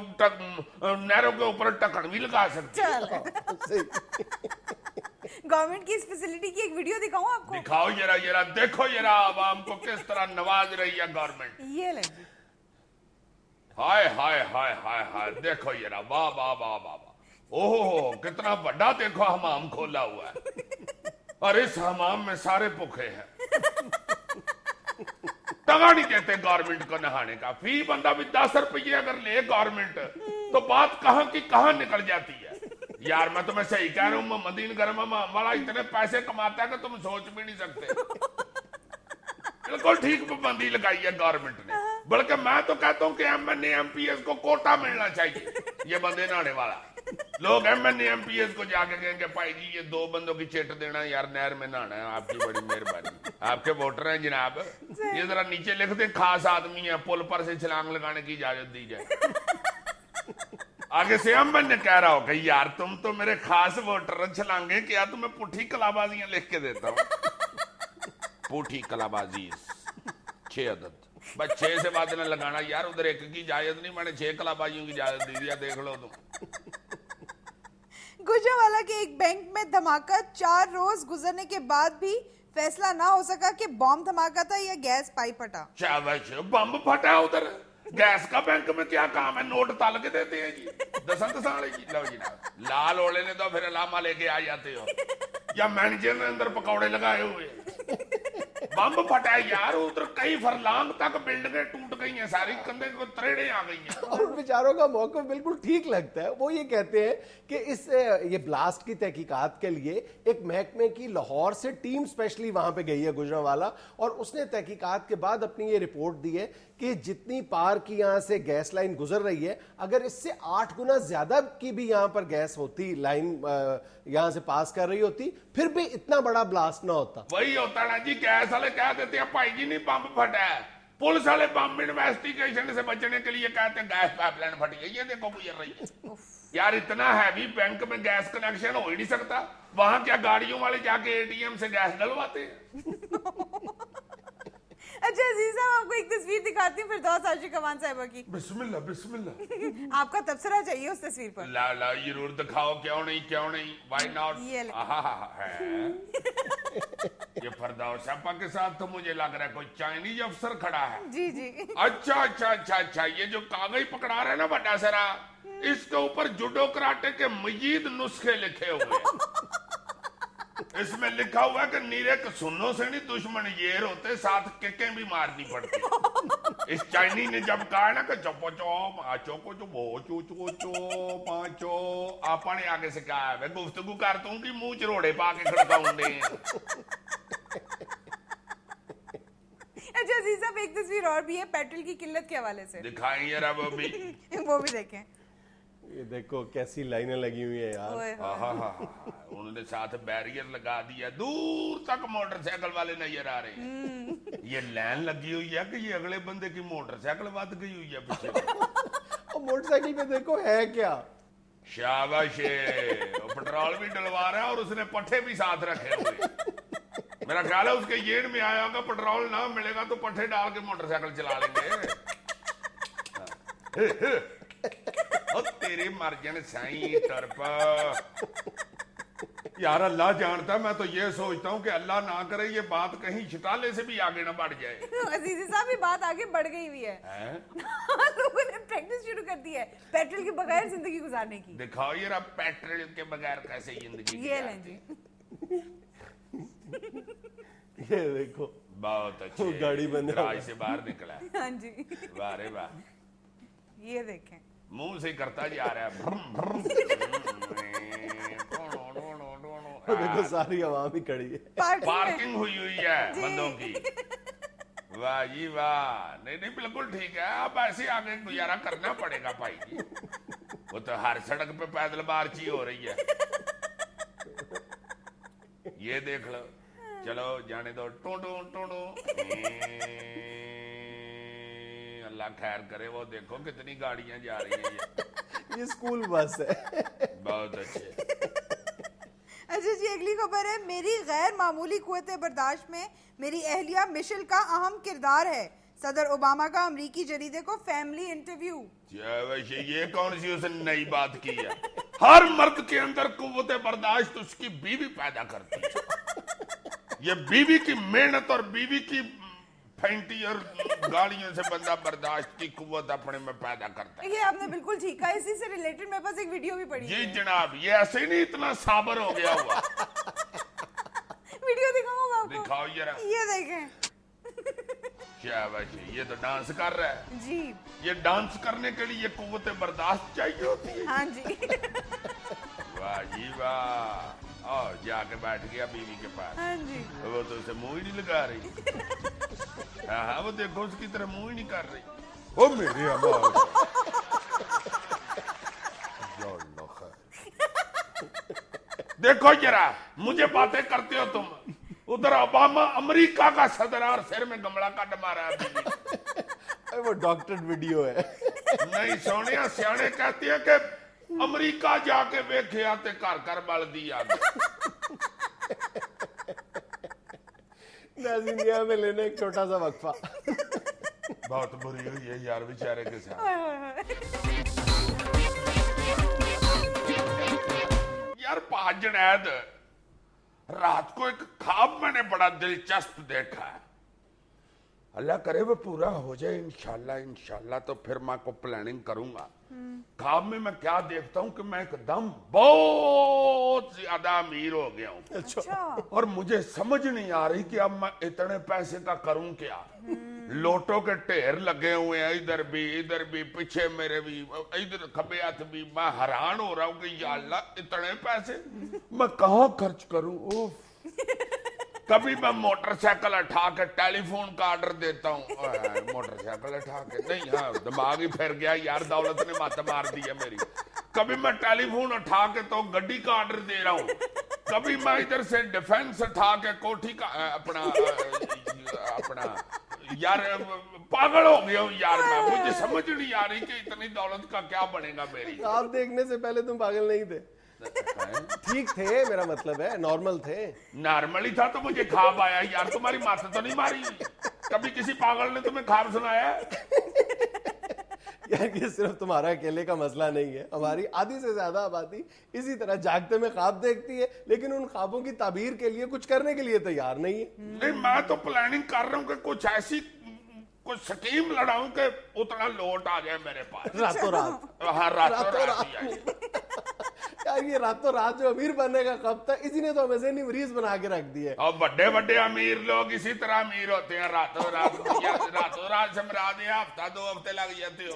S3: नहरों के ऊपर ढक्कन भी लगा सकती है।
S2: गवर्नमेंट की इस फैसिलिटी की एक वीडियो दिखाऊं आपको?
S3: दिखाओ जरा जरा, देखो जरा आवाम को किस तरह नवाज रही है गवर्नमेंट।
S2: ये लगी,
S3: हाय हाय हाय हाय हाय, देखो जरा, वाह वाह वाह वाह वाह, ओहो कितना बड़ा देखो हमाम खोला हुआ है, और इस हमाम में सारे भूखे हैं। टगा नहीं देते गवर्नमेंट को नहाने का, फी बंदा भी 10 रुपये अगर ले गवर्नमेंट तो बात कहां की कहां निकल जाती है यार। मैं तुम्हें सही कह रहा हूं, मोहम्मदीन गरमा वाला इतने पैसे कमाता है कि तुम सोच भी नहीं सकते। बिल्कुल ठीक पाबंदी लगाई है गवर्नमेंट ने, बल्कि मैं तो कहता हूं कि MNA MPS को कोटा मिलना चाहिए, ये बंदे नहाने वाला। लोग MNA MPS को जाके कहेंगे भाई जी ये 2 बंदों की चिट देना यार, नहर में नहाना है, आपकी बड़ी मेहरबानी, आपके वोटर हैं जनाब, ये जरा नीचे लिख दे खास आदमी है, पुल पर से छलांग लगाने की इजाजत दी जाए। आगे से MNA कह रहा हो कि यार तुम तो मेरे खास वोटर, छलांगे क्या, तुम्हें पुठी कलाबाजियां लिख के देता हूँ, पुठी कलाबाजी 6 अदद, बस 6 से बाद न लगाना यार, उधर 1 की इजाजत नहीं, मैंने 6 कलाबाजियों की इजाजत दी दिया, देख लो तुम।
S2: गुजरांवाला के एक बैंक में धमाका, 4 रोज गुजरने के बाद भी फैसला ना हो सका कि बॉम्ब धमाका था या गैस पाइप फटा।
S3: शाबाश, बम फटा उधर, गैस का बैंक में क्या काम है, नोट तल के देते हैं जी, 10 वाले जी। लो जी ना, लाल ओले ने तो फिर लामा लेके आ जाते हो, या मैनेजर ने अंदर पकौड़े लगाए हुए। बम फटा है यार, उधर कई फरलांग तक बिल्डिंगें टूट गई हैं, सारी कंधे को तरेड़े आ गई हैं।
S1: और बेचारों का मौका बिल्कुल ठीक लगता है। वो ये कहते हैं कि इस ये ब्लास्ट की तहकीकात के लिए एक महकमे की लाहौर से टीम स्पेशली वहां पे गई है गुजरांवाला, और उसने तहकीकात के बाद अपनी ये रिपोर्ट दी है कि जितनी पार की यहाँ से गैस लाइन गुजर रही है, अगर इससे 8 गुना ज्यादा की भी यहाँ पर गैस होती, लाइन यहाँ से पास कर रही होती, फिर भी इतना बड़ा ब्लास्ट ना होता।
S3: वही होता ना जी, गैस वाले कह देते हैं भाई जी नहीं बम फटा है, पुलिस वाले बम इन्वेस्टिगेशन से बचने के लिए कहते हैं गैस पाइपलाइन फटी है, ये देखो गुजर रही है। यार इतना हैवी बैंक में गैस कनेक्शन हो ही नहीं सकता, वहां क्या गाड़ियों वाले जाके ATM से गैस डलवाते हैं?
S2: अच्छा अजीज साहब, आपको एक तस्वीर दिखाती हूँ फिरदौस आशिक अमान साहिबा की।
S3: बिस्मिल्लाह बिस्मिल्लाह।
S2: आपका तबसरा चाहिए उस तस्वीर पर।
S3: ला ला जरूर दिखाओ, क्यों नहीं, व्हाई नॉट। ये फिरदौस साहिबा के साथ तो मुझे लग रहा है कोई चाइनीज अफसर खड़ा है।
S2: जी जी।
S3: अच्छा, ये जो कागज पकड़ा रहे हैं ना बड़ा सारा, इसके ऊपर जुडो कराटे के मजीद नुस्खे लिखे हुए हैं। इसमें लिखा हुआ है कि नीरे के सुनों से नहीं दुश्मन येर होते, साथ किकें भी मारनी पड़ती। इस चाइनी ने जब कहा ना कि चोपो चो माचो को चो बो चो चो चो पाचो, आपने आगे से कहा है गुफ्तगू कर दूं कि मुंह चरोड़े पा के खड़काऊंगे।
S2: अच्छा अजीज साहब, एक तस्वीर और भी है पेट्रोल की किल्लत के हवाले से,
S3: दिखाएं जरा वो भी
S2: देखें।
S1: ये देखो कैसी लाइनें लगी हुई है यार।
S3: उन्होंने साथ बैरियर लगा दिया, दूर तक मोटरसाइकिल वाले नजर आ रहे हैं। ये लाइन लगी हुई है कि ये अगले बंदे की मोटरसाइकिल बद गई हुई है पीछे।
S1: और मोटरसाइकिल पे देखो है क्या,
S3: शाबाश, पेट्रोल भी डलवा रहा है और उसने पट्टे भी साथ रखे हुए। मेरा ख्याल है उसके येड़ में आया होगा, पेट्रोल ना मिलेगा तो पट्टे डाल के मोटरसाइकिल चला लेंगे। तेरे मर जाने साईं तरफा। यार अल्लाह जानता है, मैं तो ये सोचता हूँ कि अल्लाह ना करे ये बात कहीं शिताले से भी आगे ना बढ़ जाए।
S2: अजीज साहब, ये बात आगे बढ़ गई हुई है, लोगों ने प्रैक्टिस शुरू कर दी है पेट्रोल के बगैर जिंदगी गुजारने की।
S3: दिखाओ ये रहा पेट्रोल के बगैर कैसे जिंदगी।
S2: ये लें जी,
S1: ये देखो
S3: बहुत अच्छे,
S1: गाड़ी बंद
S3: गराज से बाहर निकला।
S2: हाँ जी,
S3: वाह रे वाह,
S2: ये देखें
S3: मुंह से करता जा रहा है भ्रम भ्रम।
S1: देखो सारी आवाम ही खड़ी है,
S3: पार्किंग हुई है बंदों की। वाह जी वाह, नहीं बिल्कुल ठीक है, अब ऐसे आगे गुजारा करना पड़ेगा भाई जी। वो तो हर सड़क पे पैदल मार्ची हो रही है। ये देख लो, चलो जाने दो, टोडो टोडो। अल्लाह खैर करे, वो देखो कितनी गाड़ियां जा रही हैं।
S1: ये स्कूल बस है।
S3: बहुत अच्छे।
S2: अच्छा जी, अगली खबर है, मेरी गैर मामूली कुव्वत बर्दाश्त में मेरी अहलिया मिशेल का अहम किरदार है। सदर ओबामा का अमरीकी जरीदे को फैमिली इंटरव्यू।
S3: वैसे ये कौन सी उसने नई बात की है? हर मर्द के अंदर कुव्वत बर्दाश्त उसकी बीवी पैदा करती है। ये बीवी की मेहनत और बीवी की फैंटी और गाड़ियों से बंदा बर्दाश्त की कुव्वत अपने में पैदा करता है।
S2: ये आपने बिल्कुल ठीक कहा, इसी से रिलेटेड मेरे पास एक वीडियो भी पड़ी
S3: जी जनाब, ये ऐसे नहीं इतना साबर हो गया हुआ।
S2: वीडियो दिखाऊंगा आपको,
S3: दिखाओ जरा,
S2: ये देखें।
S3: क्या वैसे ये तो डांस कर रहा है
S2: जी,
S3: ये डांस करने के लिए कुव्वत बर्दाश्त चाहिए होती है।
S2: हाँ जी।
S3: वाह जी वाह, और जाके बैठ गया बीवी के पास।
S2: हाँ जी,
S3: वो तो उसे मुंह ही नहीं लगा रही। हाँ वो देखो उसकी तरह मुंह ही नहीं कर रही। ओ मेरी देखो जरा, मुझे बातें करते हो तुम, उधर ओबामा अमेरिका का सदर और सिर में गमला का मारा है।
S1: वो डॉक्टरेट वीडियो है।
S3: नहीं सोनिया, सियाने कहती है कि अमेरिका जाके वेखे आते घर घर बल दी आ
S1: नाज़िनिया में लेने एक छोटा सा वक्फा।
S3: बहुत बुरी हुई है यार बेचारे के साथ। यार पाँच जुनैद, रात को एक ख्वाब मैंने बड़ा दिलचस्प देखा है। अल्लाह करे वो पूरा हो जाए इंशाल्लाह इंशाल्लाह, तो फिर मैं को प्लानिंग करूंगा। ख्वाब में मैं क्या देखता हूँ कि मैं एकदम बहुत ज्यादा अमीर हो गया हूँ।
S2: अच्छा।
S3: और मुझे समझ नहीं आ रही कि अब मैं इतने पैसे का करूं क्या। लोटो के ढेर लगे हुए हैं, इधर भी पीछे मेरे भी, इधर खबे हाथ भी। मैं हैरान हो रहा हूँ कि या अल्लाह इतने पैसे मैं कहाँ खर्च करूं। उफ। कभी मैं मोटरसाइकिल उठा के टेलीफोन का ऑर्डर देता हूँ, मोटरसाइकिल उठा के नहीं, हाँ दिमाग ही फिर गया यार, दौलत ने मत मार दी है मेरी। कभी मैं टेलीफोन उठा के तो गड्डी का ऑर्डर दे रहा हूँ, कभी मैं इधर से डिफेंस उठा के कोठी का अपना यार पागल हो गया हूँ यार मैं। मुझे समझ नहीं आ रही कि इतनी दौलत का क्या बनेगा मेरी।
S1: आप देखने से पहले तुम पागल नहीं थे, ठीक थे, मेरा मतलब है नॉर्मल थे।
S3: नॉर्मल ही था तो मुझे ख्वाब आया यार। तुम्हारी माता तो नहीं मारी? कभी किसी पागल ने तुम्हें ख्वाब सुनाया?
S1: यार ये सिर्फ तुम्हारा अकेले का मसला नहीं है, हमारी आधी से ज्यादा आबादी इसी तरह जागते में ख्वाब देखती है, लेकिन उन ख्वाबों की ताबीर के लिए कुछ करने के लिए तैयार नहीं है।
S3: नहीं, मैं तो प्लानिंग कर रहा हूँ कि कुछ ऐसी कुछ स्कीम लड़ाऊं कि उतना लोट आ जाए मेरे पास
S1: रातों रात।
S3: हाँ रातों रात।
S1: यार ये रातों रात जो अमीर बनने का खब था, इसी ने तो हमें ज़हनी मरीज बना के रख दिया।
S3: और बड़े बड़े अमीर लोग इसी तरह अमीर होते हैं, रातों रात समरा दिया, हफ्ता 2 हफ्ते लग जाते हो।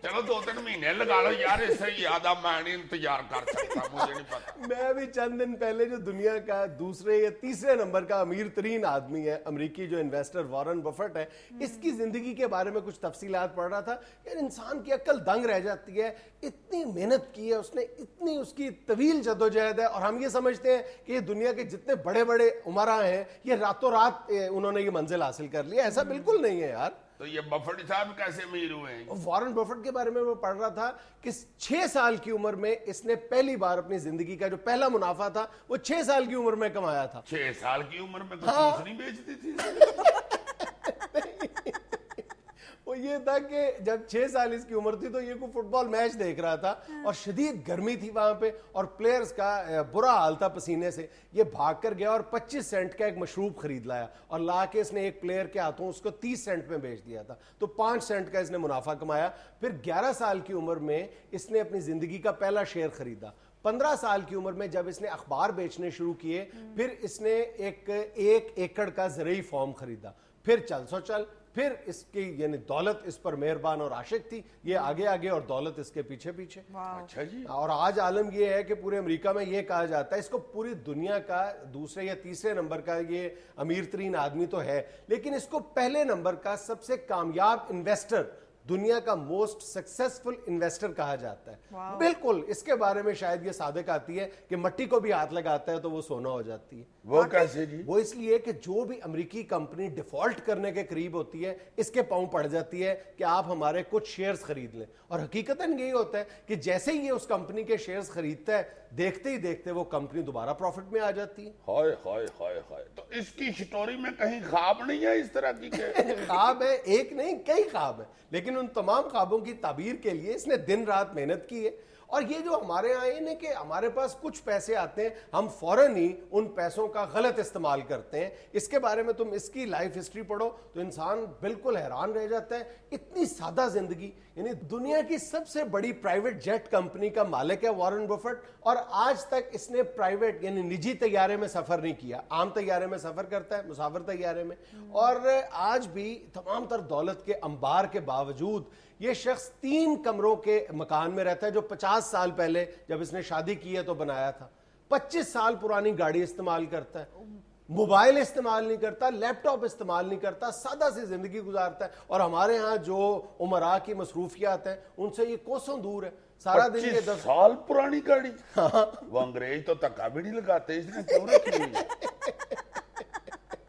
S3: चलो 2-3 महीने लगा लो यार, इससे ज्यादा मैं नहीं इंतजार कर सकता, मुझे नहीं पता।
S1: मैं अभी चंद दिन पहले जो दुनिया का दूसरे या तीसरे नंबर का अमीर तरीन आदमी है, अमेरिकी जो इन्वेस्टर वॉरेन बफेट है, इसकी जिंदगी के बारे में कुछ तफसीलात पढ़ रहा था। यार इंसान की अक्ल दंग रह जाती है, इतनी मेहनत की है उसने, इतनी उसकी तवील जद्दोजहद है, और हम ये समझते हैं कि ये दुनिया के जितने बड़े बड़े उमरा हैं ये रातों रात उन्होंने ये मंजिल हासिल कर लिया। ऐसा बिल्कुल नहीं है यार।
S3: तो ये बफेट साहब कैसे अमीर हुए हैं?
S1: वॉरेन बफेट के बारे में मैं पढ़ रहा था कि 6 साल की उम्र में इसने पहली बार अपनी जिंदगी का जो पहला मुनाफा था वो 6 साल की उम्र में कमाया था।
S3: 6 साल की उम्र में कुछ नहीं बेचती थी?
S1: वो ये था कि जब 6 साल इसकी उम्र थी तो ये कोई फुटबॉल मैच देख रहा था और शदीद गर्मी थी वहां पे और प्लेयर्स का बुरा हाल था पसीने से। ये भाग कर गया और 25 सेंट का एक मशरूब खरीद लाया और ला के इसने एक प्लेयर के हाथों उसको 30 सेंट में बेच दिया था, तो 5 सेंट का इसने मुनाफा कमाया। फिर 11 साल की उम्र में इसने अपनी जिंदगी का पहला शेयर खरीदा। 15 साल की उम्र में जब इसने अखबार बेचने शुरू किए, फिर इसने एक एकड़ का ज़रूरी फॉर्म खरीदा। फिर चल सो चल, फिर इसकी यानी दौलत इस पर मेहरबान और आशिक थी, ये आगे आगे और दौलत इसके पीछे पीछे।
S3: अच्छा जी।
S1: और आज आलम ये है कि पूरे अमेरिका में ये कहा जाता है, इसको पूरी दुनिया का दूसरे या तीसरे नंबर का ये अमीर तरीन आदमी तो है, लेकिन इसको पहले नंबर का सबसे कामयाब इन्वेस्टर, दुनिया का मोस्ट सक्सेसफुल इन्वेस्टर कहा जाता है। बिल्कुल इसके बारे में शायद ये सादिक आती है कि मट्टी को भी हाथ लगाता है तो वो सोना हो जाती है।
S3: वो कैसे जी?
S1: वो इसलिए कि जो भी अमेरिकी कंपनी डिफॉल्ट करने के करीब होती है, इसके पांव पड़ जाती है कि आप हमारे कुछ शेयर्स खरीद लें, और हकीकतन यही होता है कि जैसे ही ये उस कंपनी के शेयर्स खरीदता है, देखते ही देखते वो कंपनी दोबारा प्रॉफिट में आ जाती है।
S3: हाय हाय हाय हाय। तो इसकी स्टोरी में कहीं ख्वाब नहीं है इस तरह की?
S1: ख्वाब है, एक नहीं कई ख्वाब है, लेकिन उन तमाम ख्वाबों की ताबीर के लिए इसने दिन रात मेहनत की है। और ये जो हमारे यहाँ है ना कि हमारे पास कुछ पैसे आते हैं, हम फौरन ही उन पैसों का गलत इस्तेमाल करते हैं। इसके बारे में तुम इसकी लाइफ हिस्ट्री पढ़ो तो इंसान बिल्कुल हैरान रह जाता है। इतनी सादा जिंदगी, यानी दुनिया की सबसे बड़ी प्राइवेट जेट कंपनी का मालिक है वॉरेन बफेट, और आज तक इसने प्राइवेट यानी निजी तैयारे में सफर नहीं किया। आम तैयारे में सफर करता है, मुसाफिर तैयारे में, और आज भी तमाम तर दौलत के अंबार के बावजूद ये शख्स 3 कमरों के मकान में रहता है जो 50 साल पहले जब इसने शादी की है तो बनाया था। 25 साल पुरानी गाड़ी इस्तेमाल करता है, मोबाइल इस्तेमाल नहीं करता, लैपटॉप इस्तेमाल नहीं करता, सादा सी जिंदगी गुजारता है। और हमारे यहाँ जो उमरा की मसरूफियात है उनसे ये कोसों दूर है। सारा दिन ये
S3: 10 साल पुरानी गाड़ी। वो अंग्रेज तो तक्का भी नहीं लगाते, इसने क्यों रखी हुई है?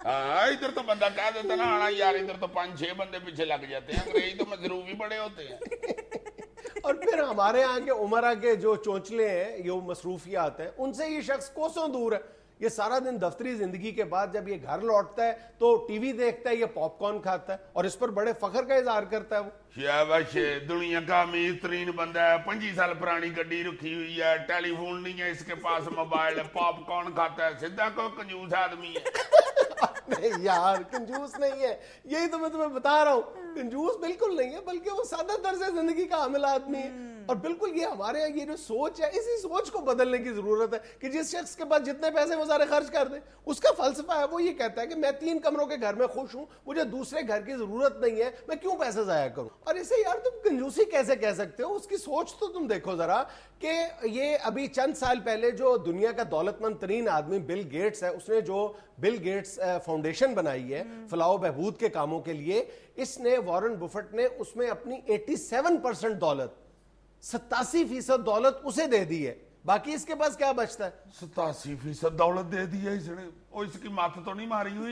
S3: हाँ, इधर तो बंदा कह देता ना आना यार, इधर तो 5-6 बंदे पीछे लग जाते हैं। अंग्रेज तो मजरूफ ही बड़े होते हैं।
S1: और फिर हमारे यहाँ के उमरा के जो चोंचले हैं, ये मसरूफियात हैं, उनसे ये शख्स कोसों दूर है। ये सारा दिन दफ्तरी जिंदगी के बाद जब ये घर लौटता है तो टीवी देखता है, ये पॉपकॉर्न खाता है और इस पर बड़े फख्र का इजहार करता है। वो
S3: शाबाश, दुनिया का अमीर तरीन बंदा है, 25 साल पुरानी गड्डी रखी हुई है, टेलीफोन नहीं है इसके पास, मोबाइल है, पॉपकॉर्न खाता है, सीधा को कंजूस आदमी है।
S1: नहीं यार, कंजूस नहीं है, यही तो मैं तुम्हें बता रहा हूँ, कंजूस बिल्कुल नहीं है, बल्कि वो सादा तर्ज जिंदगी का हामिल आदमी है। और बिल्कुल ये हमारे यहाँ ये जो सोच है, इसी सोच को बदलने की जरूरत है कि जिस शख्स के पास जितने पैसे वो सारे खर्च कर दे। उसका फलसफा है, वो ये कहता है कि मैं 3 कमरों के घर में खुश हूं, मुझे दूसरे घर की जरूरत नहीं है, मैं क्यों पैसे जाया करूं। और इसे यार तुम कंजूसी कैसे कह सकते हो? उसकी सोच तो तुम देखो जरा कि ये अभी चंद साल पहले जो दुनिया का दौलतमंद तरीन आदमी बिल गेट्स है, उसने जो बिल गेट्स फाउंडेशन बनाई है फलाह बहबूद के कामों के लिए, इसने वॉरेन बफेट ने उसमें अपनी 87% दौलत, 87% दौलत उसे दे दी है। बाकी इसके पास क्या बचता है?
S3: 87% दौलत दे दी है इसने। और इसकी माथ तो नहीं मारी हुई?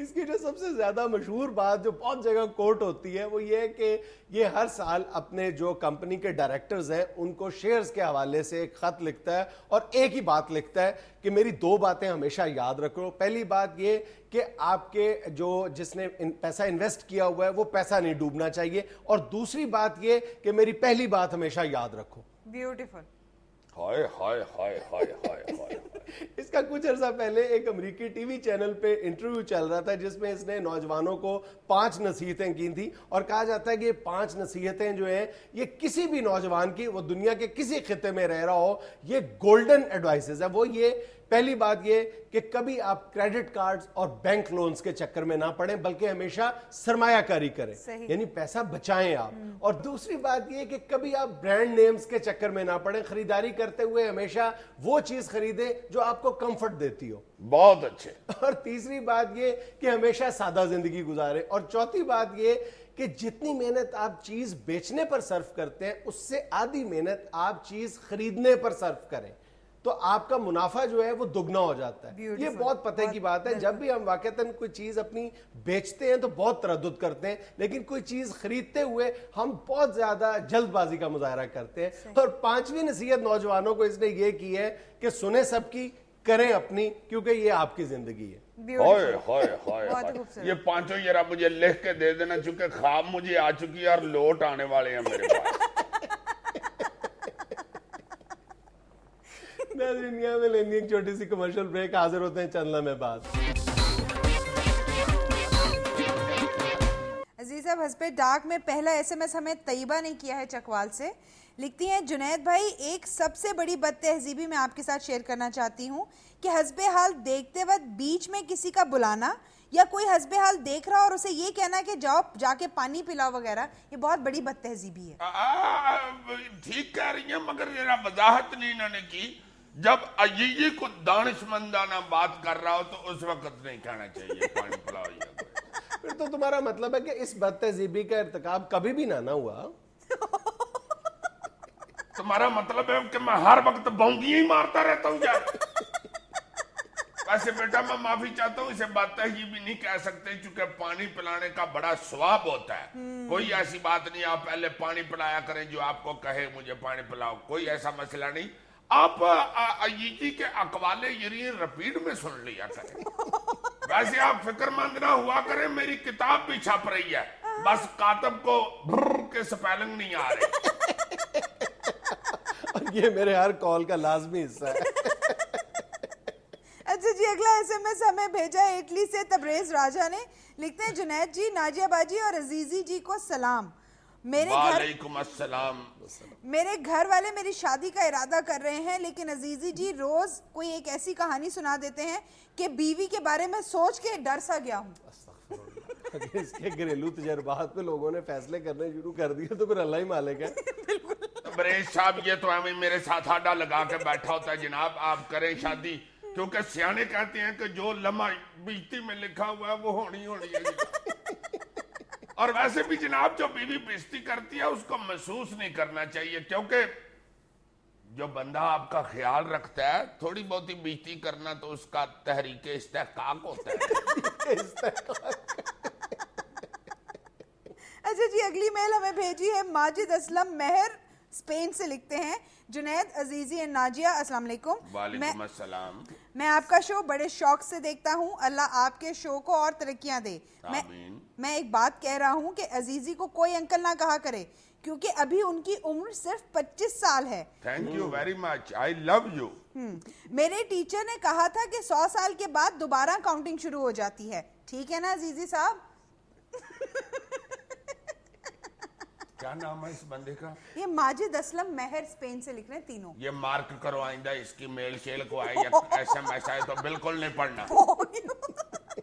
S1: इसकी जो सबसे ज्यादा मशहूर बात जो बहुत जगह कोट होती है वो ये है कि ये हर साल अपने जो कंपनी के डायरेक्टर्स हैं उनको शेयर्स के हवाले से एक खत लिखता है और एक ही बात लिखता है कि मेरी 2 बातें हमेशा याद रखो। पहली बात ये कि आपके जो जिसने पैसा इन्वेस्ट किया हुआ है वो पैसा नहीं डूबना चाहिए, और दूसरी बात ये कि मेरी पहली बात हमेशा याद रखो।
S2: ब्यूटीफुल।
S3: ہائے ہائے ہائے ہائے ہائے ہائے
S1: اس کا کچھ عرصہ پہلے ایک امریکی ٹی وی چینل پہ انٹرویو چل رہا تھا جس میں اس نے نوجوانوں کو 5 نصیحتیں کی تھی اور کہا جاتا ہے کہ یہ 5 نصیحتیں جو ہیں یہ کسی بھی نوجوان کی وہ دنیا کے کسی خطے میں رہ رہا ہو یہ گولڈن ایڈوائسز ہے. وہ یہ پہلی بات یہ کہ کبھی آپ کریڈٹ کارڈز اور بینک لونز کے چکر میں نہ پڑیں بلکہ ہمیشہ سرمایہ کاری کریں, یعنی پیسہ بچائیں آپ. اور دوسری بات یہ کہ کبھی آپ برانڈ نیمز کے چکر میں نہ پڑیں, خریداری کرتے ہوئے ہمیشہ وہ چیز خریدیں جو آپ کو کمفرٹ دیتی ہو.
S3: بہت اچھے.
S1: اور تیسری بات یہ کہ ہمیشہ سادہ زندگی گزاریں. اور چوتھی بات یہ کہ جتنی محنت آپ چیز بیچنے پر صرف کرتے ہیں اس سے آدھی محنت آپ چیز خریدنے پر صرف کریں تو آپ کا منافع جو ہے وہ دگنا ہو جاتا ہے. یہ بہت پتہ کی بات ہے. جب بھی ہم واقعتاً کوئی چیز اپنی بیچتے ہیں تو بہت تردد کرتے ہیں, لیکن کوئی چیز خریدتے ہوئے ہم بہت زیادہ جلد بازی کا مظاہرہ کرتے ہیں. اور 5ویں نصیحت نوجوانوں کو اس نے یہ کی ہے کہ سنیں سب کی, کریں اپنی, کیونکہ یہ آپ کی زندگی ہے.
S3: ہائے ہائے ہائے یہ 5 ذرا مجھے لکھ کے دے دینا چونکہ خواب مجھے آ چکی ہے اور لوٹ آنے والے ہیں میرے پاس.
S1: دنیا میں لینی ایک چھوٹی سی کمرشل بریک, حاضر ہوتے ہیں چند لمحے بعد.
S2: عزیز صاحب حسب ڈاک میں پہلا SMS ہمیں طیبہ نے کیا ہے چکوال سے. لکھتی ہیں جنید بھائی ایک سب سے بڑی بد تہذیبی میں آپ کے ساتھ شیئر کرنا چاہتی ہوں کہ حسب حال دیکھتے وقت بیچ میں کسی کا بلانا یا کوئی حسب حال دیکھ رہا اور اسے یہ کہنا کہ جاؤ جا کے پانی پلاؤ وغیرہ, یہ بہت بڑی بد تہذیبی ہے.
S3: ٹھیک کہہ رہی ہیں مگر ذرا وضاحت نہیں انہوں نے کی. جب عجیجی کو دانش مندانہ بات کر رہا ہو تو اس وقت نہیں کہنا چاہیے پانی پلاؤ.
S1: پھر تو تمہارا مطلب ہے کہ اس بد تہذیبی کا ارتکاب کبھی بھی نہ ہوا.
S3: تمہارا مطلب ہے کہ میں ہر وقت بونگیاں ہی مارتا رہتا ہوں یار. ویسے بیٹا میں معافی چاہتا ہوں, اسے بد تہذیبی نہیں کہہ سکتے چونکہ پانی پلانے کا بڑا ثواب ہوتا ہے. کوئی ایسی بات نہیں آپ پہلے پانی پلایا کریں جو آپ کو کہے مجھے پانی پلاؤ, کوئی ایسا مسئلہ نہیں. آپ عیجی کے اقوال یرین رپیڈ میں سن لیا کریں. ویسے آپ فکر مند نہ ہوا کریں, میری کتاب بھی چھپ رہی ہے, بس کاتب کو بھر کے سپیلنگ نہیں آ رہے.
S1: اور یہ میرے ہر کال کا لازمی حصہ ہے.
S2: اچھا جی اگلا SMS ہمیں بھیجا ہے اٹلی سے تبریز راجہ نے. لکھتے ہیں جنید جی, ناجیہ باجی اور عزیزی جی کو سلام.
S3: وعلیکم السلام.
S2: میرے گھر والے میری شادی کا ارادہ کر رہے ہیں لیکن عزیزی جی روز کوئی ایک ایسی کہانی سنا دیتے ہیں کہ بیوی کے بارے میں سوچ کے ڈر سا گیا ہوں.
S1: اس کے گھریلو تجربات پہ لوگوں نے فیصلے کرنے شروع کر دیے تو پھر اللہ ہی مالک ہے.
S3: بریش صاحب یہ تو ہمیں میرے ساتھ آڈا لگا کے بیٹھا ہوتا ہے جناب آپ کریں شادی, کیونکہ سیانے کہتے ہیں کہ جو لمحہ بیجتی میں لکھا ہوا ہے وہ ہونی ہے. اور ویسے بھی جناب جو بیوی بیزتی کرتی ہے اس کو محسوس نہیں کرنا چاہیے, کیونکہ جو بندہ آپ کا خیال رکھتا ہے تھوڑی بہت ہی بیزتی کرنا تو اس کا تحریک استحقاق ہوتا ہے.
S2: اچھا جی اگلی میل ہمیں بھیجی ہے ماجد اسلم مہر اسپین سے. لکھتے ہیں جنید عزیزی اور ناجیہ السلام علیکم.
S3: وعلیکم السلام.
S2: میں آپ کا شو بڑے شوق سے دیکھتا ہوں, اللہ آپ کے شو کو اور ترقیاں دے. میں ایک بات کہہ رہا ہوں کہ عزیزی کو کوئی انکل نہ کہا کرے کیونکہ ابھی ان کی عمر صرف 25 سال ہے.
S3: Thank you very much, I love you.
S2: میرے ٹیچر نے کہا تھا کہ 100 سال کے بعد دوبارہ کاؤنٹنگ شروع ہو جاتی ہے, ٹھیک ہے نا عزیزی صاحب؟
S3: کیا نام ہے اس بندے کا؟
S2: یہ ماجد اسلم مہر اسپین سے لکھ رہے ہیں تینوں.
S3: یہ مارک کرو آئندہ اس کی میل شیل کو آئے یا SMS آئے تو بالکل نہیں پڑھنا.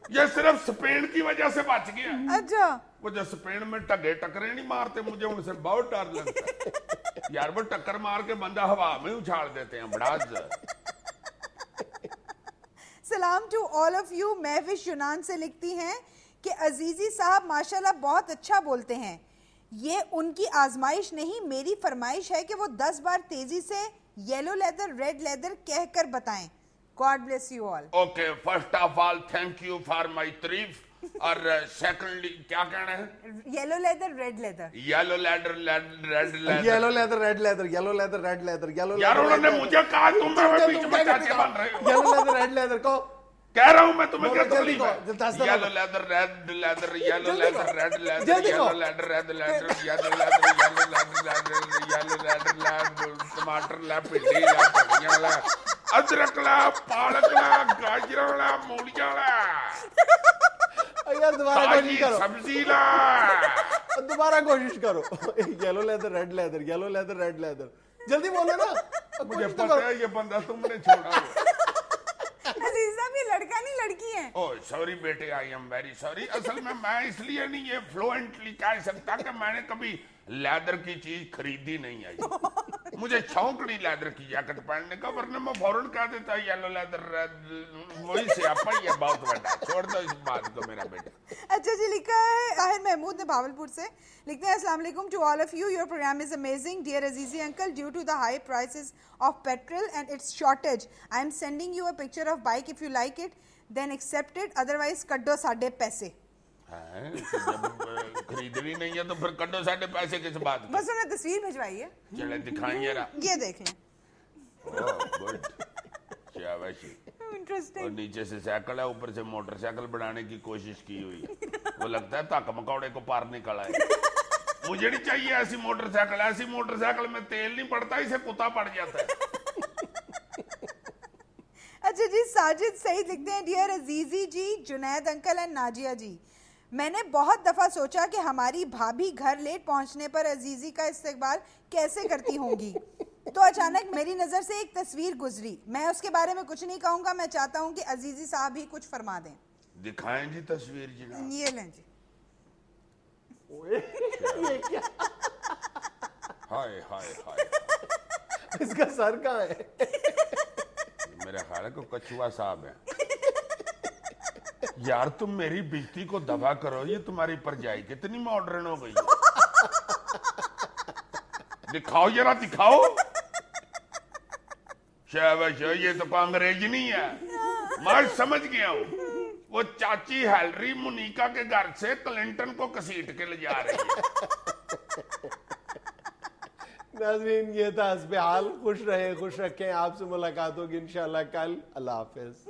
S3: یہ صرف سپین کی وجہ سے بچ گیا.
S2: اچھا
S3: وہ جو سپین میں ٹگے ٹکرے نہیں مارتے, مجھے ان سے بہت ڈر لگتا ہے یار. وہ ٹکر مار کے بندہ ہوا میں اچھاڑ دیتے ہیں, بڑا
S2: سلام ٹو آل آف یو. محوش یونان سے لکھتی ہیں کہ عزیزی صاحب ماشاءاللہ بہت اچھا بولتے ہیں. یہ ان کی آزمائش نہیں میری فرمائش ہے کہ وہ 10 بار تیزی سے یلو لیدر ریڈ لیدر کہہ کر بتائیں. God bless you all.
S3: Okay, first of all, thank you for my تعریف. اور secondly, کیا کہنا ہے؟
S2: Yellow leather, red leather.
S3: Yellow leather, red leather.
S1: Yellow leather, red leather. Yellow leather, red leather. Yellow leather.
S3: یار انہوں نے مجھے کہا تم میں بیچ میں چاچے بن رہے ہو.
S1: Yellow leather, red leather کو
S3: کہہ رہا ہوں میں تمہیں کیا
S1: جلدی
S3: تکلیف ہے؟ Yellow leather red leather yellow leather red leather yellow leather red leather yellow leather yellow leather yellow leather leather ٹماٹر لا بھنڈی لا دھنیا لا ادرک لا پالک لا گاجر لا مولیاں لا
S1: یار دوبارہ کوشش کرو,
S3: سبزی لا
S1: دوبارہ کوشش کرو. Yellow leather red leather yellow leather red leather, جلدی بولو نا.
S3: مجھے پتا ہے یہ بندہ تم نے چھوڑا.
S2: عزیز صاحب یہ لڑکا نہیں لڑکی ہے.
S3: او سوری بیٹے, آئی ایم ویری سوری. اصل میں اس لیے نہیں یہ فلوئنٹلی کہہ سکتا کہ میں نے کبھی لیدر کی چیز خریدی نہیں آئی. مجھے شوق نہیں لیدر کی جیکٹ پہننے کا, ورنہ میں فوراً کہہ دیتا یلو لیدر وہی سیاپا ہی ہے بہت بڑا. چھوڑ دو اس بات کو میرا بیٹا.
S2: اچھا جی, لکھا ہے طاہر محمود نے بھاولپور سے, لکھتے ہیں السلام علیکم to all of you, your programme is amazing dear عزیزی uncle, due to the high prices of petrol and its shortage I am sending you a picture of bike, if you like it then accept it, otherwise کڈو ساڑھے پیسے.
S3: جب خریدنی نہیں ہے تو پھر کڈو ساڑھے پیسے کس بات کی؟
S2: بس انہیں تصویر بھجوائی ہے,
S3: چلے دکھائیں ذرا.
S2: یہ دیکھ لیں.
S3: گڈ شاباشی. اور نیچے سے سائیکل ہے, اوپر سے موٹر سائیکل بنانے کی کوشش کی ہوئی ہے. وہ لگتا ہے تک مکوڑے کو پار نکل آئے. مجھے نہیں چاہیے ایسی موٹر سائیکل. ایسی موٹر سائیکل میں تیل نہیں پڑتا, اسے کتا پڑ جاتا ہے.
S2: اچھا جی, ساجد سعید لکھتے ہیں ڈیئر عزیزی جی, جنید انکل اینڈ ناجیہ جی, میں نے بہت دفعہ سوچا کہ ہماری بھابھی گھر لیٹ پہنچنے پر عزیزی کا استقبال کیسے کرتی ہوں گی, تو اچانک میری نظر سے ایک تصویر گزری. میں اس کے بارے میں کچھ نہیں کہوں گا, میں چاہتا ہوں کہ عزیزی صاحب ہی کچھ فرما دیں.
S3: دکھائیں جی تصویر جناب.
S2: یہ لیں جی.
S3: ہائے ہائے ہائے,
S1: اس کا سر کہاں ہے؟
S3: میرا خیال ہے کہ کچھوا صاحب ہے. یار تم میری بجتی کو دبا کرو, یہ تمہاری پرجائی کتنی ماڈرن ہو گئی. دکھاؤ ذرا دکھاؤ. شاباش, یہ تو کوئی انگریز نہیں ہے. میں سمجھ گیا ہوں, وہ چاچی ہیلری مونیکا کے گھر سے کلنٹن کو کسیٹ کے لے جا رہی ہے.
S1: ناظرین یہ تھا حسب حال. خوش رہیں, خوش رکھیں. آپ سے ملاقات ہوگی انشاءاللہ کل. اللہ حافظ.